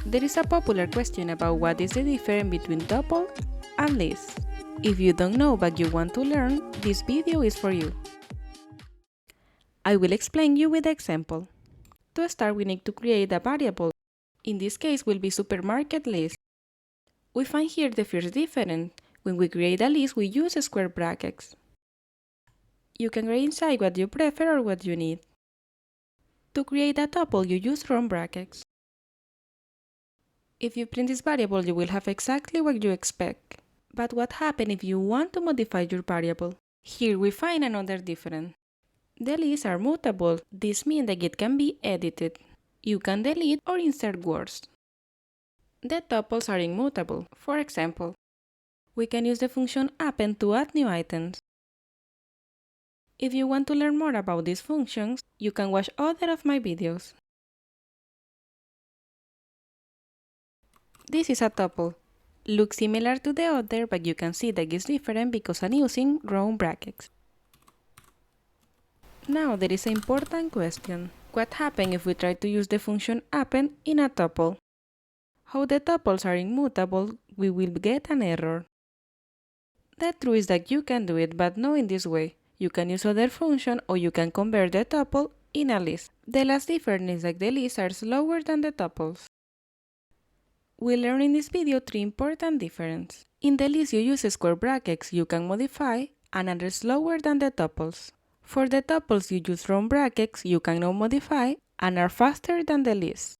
There is a popular question about what is the difference between tuple and list. If you don't know but you want to learn, this video is for you. I will explain you with an example. To start, we need to create a variable. In this case will be supermarket list. We find here the first difference. When we create a list, we use square brackets. You can write inside what you prefer or what you need. To create a tuple, you use round brackets. If you print this variable, you will have exactly what you expect. But what happens if you want to modify your variable? Here we find another difference. The lists are mutable. This means that it can be edited. You can delete or insert words. The tuples are immutable. For example, we can use the function append to add new items. If you want to learn more about these functions, you can watch other of my videos. This is a tuple. Looks similar to the other, but you can see that it's different because I'm using round brackets. Now there is an important question. What happens if we try to use the function append in a tuple? How the tuples are immutable, we will get an error. The truth is that you can do it, but not in this way. You can use other function or you can convert the tuple in a list. The last difference is that the lists are slower than the tuples. We learned in this video three important differences. In the list you use square brackets you can modify and are slower than the tuples. For the tuples you use round brackets you cannot modify and are faster than the list.